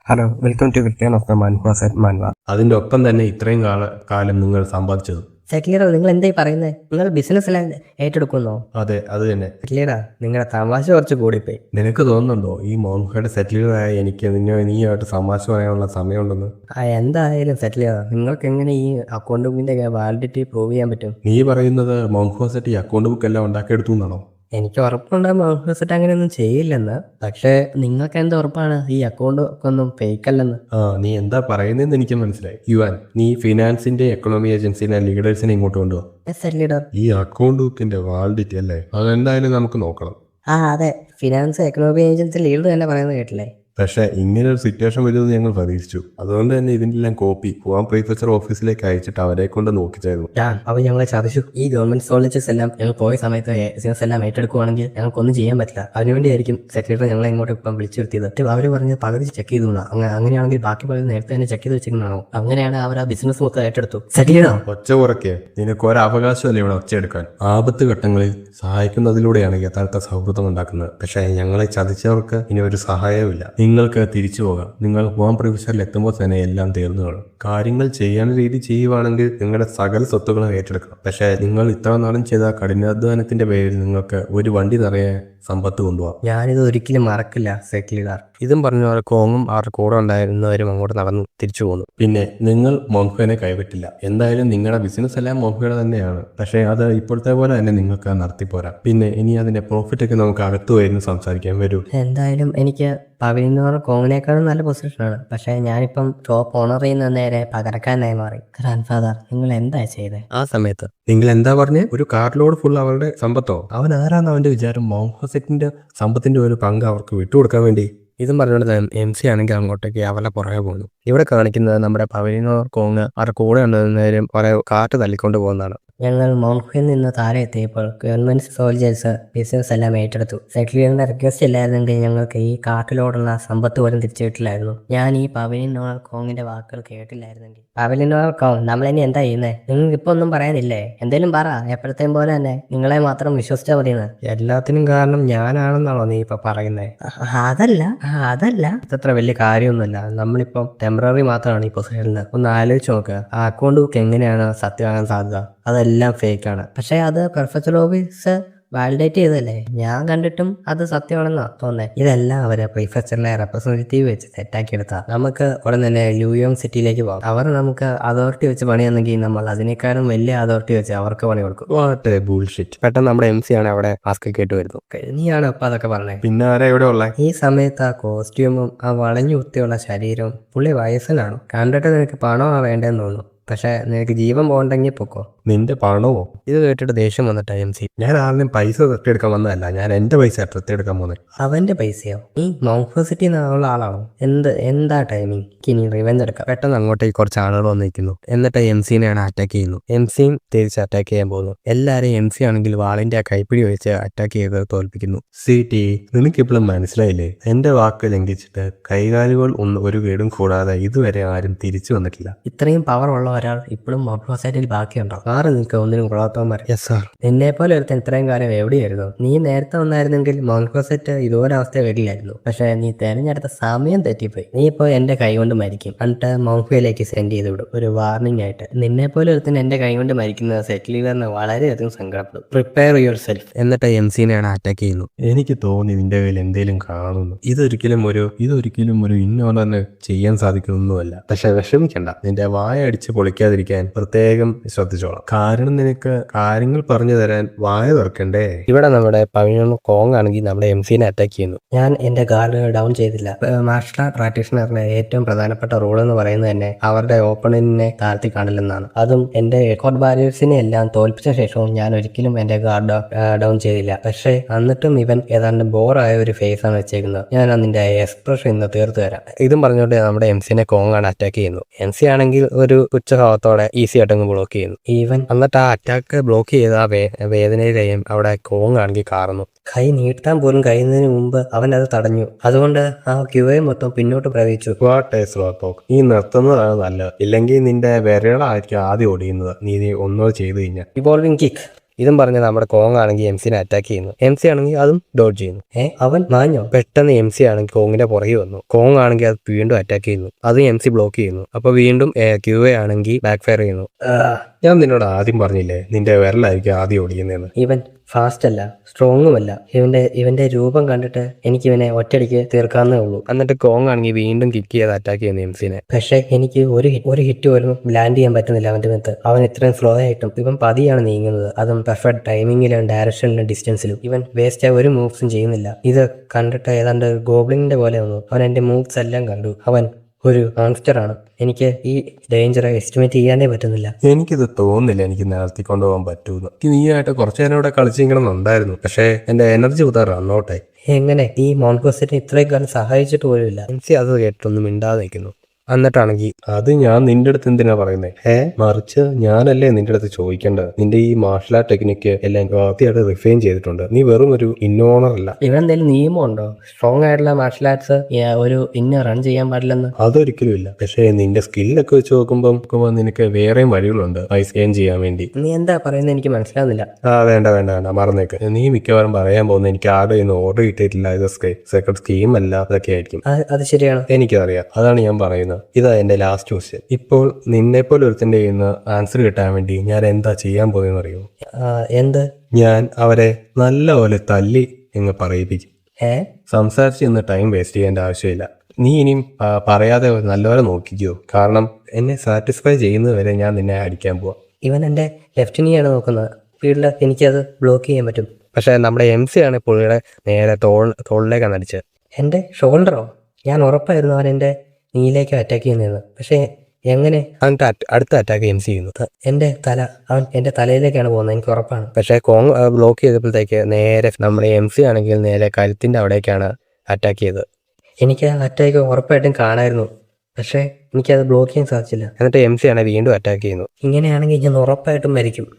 Hello, welcome to return of the മാൻഹ സെറ്റ് മാൻവ. അതിന്റെ ഒപ്പം തന്നെ ഇത്രയും കാലം നിങ്ങൾ സമ്പാദിച്ചത്. സെറ്റ്ലീഡർ, നിങ്ങൾ എന്തായി പറയുന്നത്? നിങ്ങൾ ബിസിനസ് എല്ലാം ഏറ്റെടുക്കുന്നോ? അതെ, അത് തന്നെ. സെറ്റ്ലീഡർ, നിങ്ങളുടെ തമാശ കുറച്ച് കൂടിപ്പോയി. നിനക്ക് തോന്നുന്നുണ്ടോ ഈ മോൻഹയുടെ സെറ്റിലറായ എനിക്ക് നീയായിട്ട് തമാശ പറയാനുള്ള സമയമുണ്ടെന്ന്? എന്തായാലും സെറ്റ്ലീഡർ, നിങ്ങൾക്ക് എങ്ങനെ ഈ അക്കൗണ്ട് ബുക്കിന്റെ വാലിഡിറ്റി പ്രൂവ് ചെയ്യാൻ പറ്റും? നീ പറയുന്നത് മോൻഹോ സെറ്റ് ഈ അക്കൗണ്ട് ബുക്ക് എല്ലാം ഉണ്ടാക്കിയെടുത്തു എന്നാണോ? എനിക്ക് ഉറപ്പുണ്ടാകും സെറ്റ് അങ്ങനെയൊന്നും ചെയ്യില്ലെന്ന്. പക്ഷേ നിങ്ങൾക്ക് എന്താ ഉറപ്പാണ് ഈ അക്കൗണ്ട് ഒക്കെ ഒന്നും ഫേക്ക് അല്ലെന്ന്? നീ എന്താ പറയുന്നതെന്ന് എനിക്ക് മനസ്സിലായി. യുവാൻ, നീ ഫിനാൻസിന്റെ എക്കണോമി ഏജൻസിനെ ലീഡേഴ്സിനെ ഇങ്ങോട്ട് കൊണ്ടുപോകും. സെറ്റ്ലീഡർ, ഈ അക്കൗണ്ട് ബുക്കിന്റെ വാലിഡിറ്റി അല്ലേ, അതെന്തായാലും നമുക്ക് നോക്കണം. അതെ, ഫിനാൻസ് എക്കണോമി ഏജൻസി ലീഡർ തന്നെ പറയുന്നത് കേട്ടില്ലേ? പക്ഷേ ഇങ്ങനെ ഒരു സിറ്റുവേഷൻ വരുമെന്ന് ഞങ്ങൾ പ്രതീക്ഷിച്ചു. അതുകൊണ്ട് തന്നെ ഇതിൻ്റെ എല്ലാം കോപ്പി പോവാൻ പ്രീഫെസർ ഓഫീസിലേക്ക് അയച്ചിട്ട് അവരെ കൊണ്ട് നോക്കിച്ചായിരുന്നു. അവർ ഞങ്ങളെ ചതിച്ചു. ഈ ഗവൺമെന്റ് കോളേജസ് എല്ലാം ഞങ്ങൾ പോയ സമയത്ത് ബിസിനസ് എല്ലാം ഏറ്റെടുക്കുവാണെങ്കിൽ ഞങ്ങൾക്കൊന്നും ചെയ്യാൻ പറ്റില്ല. അതിനുവേണ്ടിയായിരിക്കും സെക്രട്ടറി ഞങ്ങളെ ഇങ്ങോട്ട് ഇപ്പം വിളിച്ചു വരുത്തിയത്. അവർ പറഞ്ഞ് പകുതി ചെക്ക് ചെയ്തു. അങ്ങനെയാണെങ്കിൽ ബാക്കി പകുതി നേരത്തെ തന്നെ ചെക്ക് ചെയ്ത് വെച്ചിട്ടുണ്ടാണോ? അങ്ങനെയാണ് അവർ ആ ബിസിനസ് മൊത്തം ഏറ്റെടുത്തു. സെറ്റിലോ, ഒച്ച കുറയ്ക്ക്. നിനക്ക് ഒരവകാശമല്ല ഇവിടെ ഒച്ചയെടുക്കാൻ. ആപത്ത് ഘട്ടങ്ങളിൽ സഹായിക്കുന്നതിലൂടെയാണ് യഥാർത്ഥ സൗഹൃദം ഉണ്ടാക്കുന്നത്. പക്ഷേ ഞങ്ങളെ ചതിച്ചവർക്ക് ഇനി ഒരു സഹായവുമില്ല. നിങ്ങൾക്ക് തിരിച്ചു പോകാം. നിങ്ങൾ ഹോം പ്രൊഫസറിൽ എത്തുമ്പോൾ തന്നെ എല്ലാം തീർന്നു കാണും. കാര്യങ്ങൾ ചെയ്യാൻ രീതി ചെയ്യുവാണെങ്കിൽ നിങ്ങളുടെ സകല സ്വത്തുക്കളും ഏറ്റെടുക്കണം. പക്ഷേ നിങ്ങൾ ഇത്ര നാളും ചെയ്ത കഠിനാധ്വാനത്തിന്റെ പേരിൽ നിങ്ങൾക്ക് ഒരു വണ്ടി നിറയെ സമ്പത്ത് കൊണ്ടുപോകാം. ഞാനിത് ഒരിക്കലും മറക്കില്ല സെക്ലിഡാർ. ഇതും പറഞ്ഞു അവർ കോങ്ങും അവരുടെ കൂടെ ഉണ്ടായിരുന്നവരും അങ്ങോട്ട് നടന്നു തിരിച്ചു പോന്നു. പിന്നെ നിങ്ങൾ മോൻഹോനെ കൈവിട്ടില്ല. എന്തായാലും നിങ്ങളുടെ ബിസിനസ് എല്ലാം മോൻഹോയുടെ തന്നെയാണ്. പക്ഷേ അത് ഇപ്പോഴത്തെ പോലെ തന്നെ നിങ്ങൾക്ക് നടത്തിപ്പോരാ. പിന്നെ ഇനി അതിന്റെ പ്രോഫിറ്റ് ഒക്കെ നമുക്ക് അകത്തു വരുന്ന സംസാരിക്കാൻ വരൂ. എന്തായാലും എനിക്ക് പവിലിനോർ കോങ്ങിനേക്കാളും നല്ല പൊസിഷനാണ്. പക്ഷേ ഞാനിപ്പം ടോപ്പ് ഓണറിൽ നിന്ന് നേരെ പകരക്കാരനായി മാറി. ഗ്രാൻഡ് ഫാദർ, നിങ്ങൾ എന്താ ചെയ്തേ ആ സമയത്ത്? നിങ്ങൾ എന്താ പറഞ്ഞേ? ഒരു കാർലോഡ് ഫുൾ അവരുടെ സമ്പത്തോ? അവൻ ആരാന്ന് അവന്റെ വിചാരം? മോൻഹോ സെറ്റിന്റെ സമ്പത്തിന്റെ ഒരു പങ്ക് അവർക്ക് വിട്ടുകൊടുക്കാൻ വേണ്ടി. ഇതും പറഞ്ഞുകൊണ്ട് MC ആണെങ്കിൽ അങ്ങോട്ടേക്ക് അവരുടെ പുറകെ പോകുന്നു. ഇവിടെ കാണിക്കുന്നത് നമ്മുടെ പവിലിനോർ കോങ് അവരുടെ കൂടെ ഉണ്ടെന്നേരം കുറെ കാറ്റ് തള്ളിക്കൊണ്ട് പോകുന്നതാണ്. ഞങ്ങൾ മോൺഹോയിൽ നിന്ന് താഴെ എത്തിയപ്പോൾ ഗവൺമെന്റ് സോൾജേഴ്സ് ബിസിനസ് എല്ലാം ഏറ്റെടുത്തു. സെക്രട്ടറിയുടെ റിക്വസ്റ്റ് ഇല്ലായിരുന്നെങ്കിൽ ഞങ്ങൾക്ക് ഈ കാട്ടിലോടുള്ള സമ്പത്ത് പോലും തിരിച്ചു കിട്ടില്ലായിരുന്നു. ഞാൻ ഈ പവിലിനോർ കോങ്ങിന്റെ വാക്കുകൾ കേട്ടില്ലായിരുന്നെങ്കിൽ. പവിലിനോർ കോങ്, നമ്മളിനി എന്താ ചെയ്യുന്നത്? നിങ്ങൾക്ക് ഇപ്പൊ ഒന്നും പറയാനില്ലേ? എന്തേലും പറ. എപ്പോഴത്തേം പോലെ തന്നെ നിങ്ങളെ മാത്രം വിശ്വസിച്ചാൽ മതിയെന്ന്. എല്ലാത്തിനും കാരണം ഞാനാണെന്നാണോ നീ ഇപ്പൊ പറയുന്നത്? അതല്ല ഇതത്ര വലിയ കാര്യമൊന്നുമല്ല. നമ്മളിപ്പം ടെമ്പററി മാത്രമാണ് ഈ പൊസിഷനിൽ. ഒന്ന് ആലോചിച്ച് നോക്കുക. ആ അക്കൗണ്ട് ബുക്ക് എങ്ങനെയാണ് സത്യമാകാൻ സാധ്യത? അതെല്ലാം ഫേക്കാണ്. പക്ഷേ അത് പ്രൊഫസർ ഓഫീസ് വാലിഡേറ്റ് ചെയ്തല്ലേ? ഞാൻ കണ്ടിട്ടും അത് സത്യമാണെന്നാ തോന്നേ. ഇതെല്ലാം അവരെ പ്രീഫെക്ചറിലെ റെപ്രസെന്റേറ്റീവ് വെച്ച് സെറ്റാക്കി എടുത്താ. നമുക്ക് ഉടൻ തന്നെ ലൂയോങ് സിറ്റിയിലേക്ക് പോകാം. അവർ നമുക്ക് അതോറിറ്റി വെച്ച് പണിയാണെങ്കിൽ നമ്മൾ അതിനേക്കാളും വലിയ അതോറിറ്റി വെച്ച് അവർക്ക് പണി കൊടുക്കും. പെട്ടെന്ന് നമ്മുടെ MC ആണ് അവിടെ മാസ്ക് കേട്ട് വരുന്നു. നീയാണ് അപ്പൊ അതൊക്കെ പറഞ്ഞേ? പിന്നെ ആരാ ഇവിടെ ഉള്ള? ഈ സമയത്ത് ആ കോസ്റ്റ്യൂമും ആ വളഞ്ഞു കുത്തിയുള്ള ശരീരവും പുള്ളി വയസ്സനാണ്. കണ്ടിട്ട് നിനക്ക് പണമാ വേണ്ടെന്ന് തോന്നുന്നു. പക്ഷെ നിനക്ക് ജീവൻ പോകണ്ടെങ്കിൽ പൊക്കോ. നിന്റെ പണമോ? ഇത് കേട്ടിട്ട് ദേഷ്യം വന്നിട്ട് MC. ഞാൻ ആരുടെയും പൈസ തട്ടിയെടുക്കാൻ വന്നതല്ല. ഞാൻ എന്റെ പൈസ തട്ടിയെടുക്കാൻ പോകുന്നത്. അവന്റെ പൈസയോ? ഈ മോൺഫോസിറ്റി എന്നുള്ള ആളാണോ? എന്താ ടൈമിങ്? ഇനി റിവെഞ്ച് എടുക്കാം. പെട്ടെന്ന് അങ്ങോട്ടേക്ക് കുറച്ച് ആളുകൾ വന്നിരിക്കുന്നു. എന്നിട്ട് MC-നെയാണ് അറ്റാക്ക് ചെയ്യുന്നു. MC-യും തിരിച്ച് അറ്റാക്ക് ചെയ്യാൻ പോകുന്നു. എല്ലാരെയും MC ആണെങ്കിൽ വാളിന്റെ ആ കൈപ്പിടി വെച്ച് അറ്റാക്ക് ചെയ്ത് തോൽപ്പിക്കുന്നു. CT, നിനക്കിപ്പോഴും മനസ്സിലായില്ലേ? എന്റെ വാക്ക് ലംഘിച്ചിട്ട് കൈകാലുകൾ ഒരു കേടും കൂടാതെ ഇതുവരെ ആരും തിരിച്ചു വന്നിട്ടില്ല. ഇത്രയും പവർ ഉള്ള ഒരാൾ ഇപ്പോഴും മോൺഫോസൈറ്റിൽ ബാക്കിയുണ്ടോ? ആറ് നിൽക്കുക ഒന്നിനും കൊള്ളാത്തവന്മാർ. Yes sir. നിന്നെ പോലെ ഒരുത്തൻ ഇത്രയും കാലം എവിടെയായിരുന്നു? നീ നേരത്തെ വന്നായിരുന്നെങ്കിൽ മോൺഫോസൈറ്റ് ഇതുപോലെ അവസ്ഥ വരില്ലായിരുന്നു. പക്ഷെ നീ തെരഞ്ഞെടുത്ത സമയം തെറ്റിപ്പോയി. നീ ഇപ്പോൾ എന്റെ കൈ കൊണ്ട് മരിക്കും. എന്നിട്ട് മോൺഫോയിലേക്ക് സെൻഡ് ചെയ്ത് വിടും, ഒരു വാർണിംഗ് ആയിട്ട്. നിന്നെ പോലെ ഒരുത്തൻ എന്റെ കൈ കൊണ്ട് മരിക്കുന്നത് സെറ്റിലറിന് വളരെയധികം സങ്കടപ്പെടും. Prepare your self. എന്നിട്ട് MC-നെയാണ് അറ്റാക്ക് ചെയ്യുന്നു. എനിക്ക് തോന്നി നിന്റെ കയ്യിൽ എന്തെങ്കിലും കാണുന്നു. ഇതൊരിക്കലും ഒരു ഇന്നോണറിന് ചെയ്യാൻ സാധിക്കുന്നൊന്നുമല്ല. പക്ഷെ വിഷമിക്കണ്ട. നിന്റെ വായ അടിച്ച് പൊളിക്കാതിരിക്കാൻ പ്രത്യേകം ശ്രദ്ധിച്ചോളാം. കാരണം നിനക്ക് കാര്യങ്ങൾ പറഞ്ഞു തരാൻ വായ തുറക്കണ്ടേ. ഇവിടെ നമ്മുടെ പവിലിയൻ കോങ് ആണെങ്കിൽ നമ്മുടെ MC-നെ അറ്റാക്ക് ചെയ്യുന്നു. ഞാൻ എന്റെ ഗാർഡ് ഡൗൺ ചെയ്തില്ല. മാർഷൽ ആർട്ട് പ്രാക്ടീഷണറിന്റെ ഏറ്റവും പ്രധാനപ്പെട്ട റൂൾ എന്ന് പറയുന്നത് തന്നെ അവരുടെ ഓപ്പണന്റിനെ താഴ്ത്തി കാണില്ലെന്നാണ്. അതും എന്റെ എക്കോർഡ് ബാരിയേഴ്സിനെ എല്ലാം തോൽപ്പിച്ച ശേഷവും ഞാൻ ഒരിക്കലും എന്റെ ഗാർഡ് ഡൗൺ ചെയ്തില്ല. പക്ഷേ എന്നിട്ടും ഇവൻ ഏതാണ്ട് ബോറായ ഒരു ഫേസ് ആണ് വെച്ചേക്കുന്നത്. ഞാൻ അതിന്റെ എക്സ്പ്രഷൻ ഇന്ന് തീർത്തു തരാം. ഇതും പറഞ്ഞുകൊണ്ട് നമ്മുടെ MC-നെ കോങ് ആണ് അറ്റാക്ക് ചെയ്യുന്നു. MC ആണെങ്കിൽ ഒരു പുച്ഛഭാവത്തോടെ ഈസി ആയിട്ടങ്ങ് ബ്ലോക്ക് ചെയ്യുന്നു. ഈവൻ എന്നിട്ട് ആ അറ്റാക്ക് ബ്ലോക്ക് ചെയ്ത ആ വേദനയിലെയും അവിടെ കോങ് ആണെങ്കിൽ കാറുന്നു. കൈ നീട്ടാൻ പോലും കഴിയുന്നതിന് മുമ്പ് അവൻ അത് തടഞ്ഞു. അതുകൊണ്ട് ആ ക്യൂവെ മൊത്തം പിന്നോട്ട് പ്രവേശിച്ചു. നീ നിർത്തുന്നതാണ് നല്ലത്. ഇല്ലെങ്കിൽ നിന്റെ വിരളായിരിക്കും ആദ്യം ഓടിയുന്നത്. നീ ഒന്നും ചെയ്തു കഴിഞ്ഞാൽ. Revolving kick. ഇതും പറഞ്ഞ് നമ്മുടെ കോങ് ആണെങ്കിൽ എം സിനെ അറ്റാക്ക് ചെയ്യുന്നു. എം സി ആണെങ്കിൽ അതും ഡോഡ്ജ് ചെയ്യുന്നു. അവൻ മാഞ്ഞോ? പെട്ടെന്ന് എം സി ആണെങ്കിൽ കോങ്ങിന്റെ പുറകെ വന്നു. കോങ് ആണെങ്കിൽ അത് വീണ്ടും അറ്റാക്ക് ചെയ്യുന്നു. അത് എം സി ബ്ലോക്ക് ചെയ്യുന്നു. അപ്പൊ വീണ്ടും ക്യൂ എ ആണെങ്കിൽ ബാക്ക് ഫയർ ചെയ്യുന്നു. ഞാൻ നിന്നോട് ആദ്യം പറഞ്ഞില്ലേ നിന്റെ വിരലായിരിക്കും ആദ്യം ഓടിക്കുന്നതെന്ന്. ഇവൻ ഫാസ്റ്റ് അല്ല, സ്ട്രോങ്ങുമല്ല. ഇവന്റെ രൂപം കണ്ടിട്ട് എനിക്ക് ഇവനെ ഒറ്റയടിക്ക് തീർക്കാവുന്നേ ഉള്ളൂ. എന്നിട്ട് കോങ് ആണെങ്കിൽ വീണ്ടും കിക്ക് ചെയ്ത് അറ്റാക്ക് ചെയ്യുന്നു എം സിനെ. പക്ഷേ എനിക്ക് ഒരു ഹിറ്റ് പോലും ലാൻഡ് ചെയ്യാൻ പറ്റുന്നില്ല അവന്റെ മേത്ത്. അവൻ ഇത്രയും സ്ലോ ആയിട്ടും ഇവൻ പതിയാണ് നീങ്ങുന്നത്. അതും പെർഫെക്റ്റ് ടൈമിങ്ങിലും ഡയറക്ഷനിലും ഡിസ്റ്റൻസിലും. ഇവൻ വേസ്റ്റ് ആയ ഒരു മൂവ്സും ചെയ്യുന്നില്ല. ഇത് കണ്ടിട്ട് ഏതാണ്ട് ഗോബ്ലിങ്ങിന്റെ പോലെ വന്നു. അവൻ എന്റെ മൂവ്സ് എല്ലാം കണ്ടു. അവൻ ഒരു മോൺസ്റ്റർ ആണ്. എനിക്ക് ഈ ഡേഞ്ചർ എസ്റ്റിമേറ്റ് ചെയ്യാനേ പറ്റുന്നില്ല. എനിക്കിത് തോന്നുന്നില്ല എനിക്ക് നിലത്തി കൊണ്ടുപോകാൻ പറ്റൂന്ന്. നീയായിട്ട് കുറച്ചു നേരം ഇവിടെ കളിച്ചിരിക്കണമെന്നുണ്ടായിരുന്നു. പക്ഷേ എന്റെ എനർജി റണ്ണൗട്ടായി. എങ്ങനെ ഈ മോൺകോസിനെ ഇത്രയും കാലം സഹായിച്ചിട്ട് പോലുമില്ല. എം സി അത് കേട്ടൊന്നും മിണ്ടാതെ നിൽക്കുന്നു. എന്നിട്ടാണെങ്കിൽ അത് ഞാൻ നിന്റെ അടുത്ത് എന്തിനാ പറയുന്നത്? മറിച്ച് ഞാനല്ലേ നിന്റെ അടുത്ത് ചോദിക്കേണ്ടത്. നിന്റെ ഈ മാർഷൽ ആർട്ട് ടെക്നിക്ക് എല്ലാം കൃത്യമായിട്ട് റിഫൈൻ ചെയ്തിട്ടുണ്ട്. നീ വെറും ഒരു ഇന്നോണർ അല്ല. ഇവിടെ എന്തെങ്കിലും നിയമമുണ്ടോ? സ്ട്രോങ് ആയിട്ടുള്ള മാർഷൽ ആർട്സ് ഒരു റൺ ചെയ്യാൻ പാടില്ലെന്ന്? അതൊരിക്കലും ഇല്ല. പക്ഷേ നിന്റെ സ്കില്ലൊക്കെ വെച്ച് നോക്കുമ്പോൾ നിനക്ക് വേറെയും വഴികളുണ്ട് പൈസ ഏൺ ചെയ്യാൻ വേണ്ടി. നീ എന്താ പറയുന്നത്? എനിക്ക് മനസ്സിലാവുന്നില്ല. വേണ്ട മറന്നേക്ക്. നീ മിക്കവാറും പറയാൻ പോകുന്നത് എനിക്ക് ആരുടെ ഒന്നും ഓർഡർ കിട്ടിയിട്ടില്ല, ഇത് സെക്രട്ട് സ്കീം അല്ല, അതൊക്കെ ആയിരിക്കും. അത് ശരിയാണ്, എനിക്കറിയാം. അതാണ് ഞാൻ പറയുന്നത്. ഇതാ എന്റെ ലാസ്റ്റ് ക്വസ്റ്റ്യൻ. ഇപ്പോൾ നിന്നെപ്പോലെ ഒരുത്തിന്റെ കയ്യിൽ ആൻസർ കിട്ടാൻ വേണ്ടി ഞാൻ എന്താ ചെയ്യാൻ പോകുന്നതെന്ന് അറിയോ? എന്ത്? ഞാൻ അവരെ നല്ലപോലെ തല്ലി എന്ന് പറയിപ്പിക്കും. സംസാരിച്ച് ഇന്ന് ടൈം വേസ്റ്റ് ചെയ്യേണ്ട ആവശ്യമില്ല. നീ ഇനിയും പറയാതെ നല്ലപോലെ നോക്കിക്കോ. കാരണം എന്നെ സാറ്റിസ്ഫൈ ചെയ്യുന്നതുവരെ ഞാൻ നിന്നെ അടിക്കാൻ പോവാം. ഇവൻ എന്റെ ലെഫ്റ്റ് നീയാണ് നോക്കുന്നത്. സ്പീഡിൽ എനിക്കത് ബ്ലോക്ക് ചെയ്യാൻ പറ്റും. പക്ഷെ നമ്മുടെ എം സി ആണ് പുള്ളിയുടെ നേരെ തോളിലേക്കാണ് അടിച്ചത്. എന്റെ ഷോൾഡറോ? ഞാൻ ഉറപ്പായിരുന്നു അവൻ എന്റെ നീയിലേക്ക് അറ്റാക്ക് ചെയ്യുന്നത്. പക്ഷേ എങ്ങനെ? എന്നിട്ട് അടുത്ത അറ്റാക്ക് എം സി ചെയ്യുന്നു. എന്റെ തല, അവൻ എന്റെ തലയിലേക്കാണ് പോകുന്നത്, എനിക്ക് ഉറപ്പാണ്. പക്ഷേ കോങ് ബ്ലോക്ക് ചെയ്തപ്പോഴത്തേക്ക് നേരെ നമ്മുടെ എം സി ആണെങ്കിൽ നേരെ കഴുത്തിന്റെ അവിടേക്കാണ് അറ്റാക്ക് ചെയ്തത്. എനിക്ക് ആ അറ്റാക്ക് ഉറപ്പായിട്ടും കാണായിരുന്നു. പക്ഷേ എനിക്കത് ബ്ലോക്ക് ചെയ്യാൻ സാധിച്ചില്ല. എന്നിട്ട് എം സി ആണ് വീണ്ടും അറ്റാക്ക് ചെയ്യുന്നു. ഇങ്ങനെയാണെങ്കിൽ ഞാൻ ഉറപ്പായിട്ടും മരിക്കും.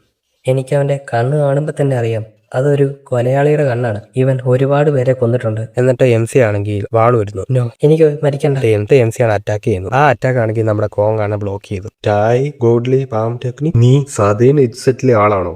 എനിക്ക് അവന്റെ കണ്ണ് കാണുമ്പോൾ തന്നെ അറിയാം അതൊരു കൊലയാളിയുടെ കണ്ണാണ്. ഇവൻ ഒരുപാട് പേരെ കൊന്നിട്ടുണ്ട്. എന്നിട്ട് എം സി ആണെങ്കിൽ വാള് വരുന്നു. എനിക്ക് മരിക്കണ്ട. എം സി ആണ് അറ്റാക്ക് ചെയ്യുന്നു. ആ അറ്റാക്ക് ആണെങ്കിൽ നമ്മുടെ കോങ് ആണ് ബ്ലോക്ക് ചെയ്തു. Godly palm technique. നീ സദേൺ ഇറ്റ്സെറ്റിലെ ആളാണോ?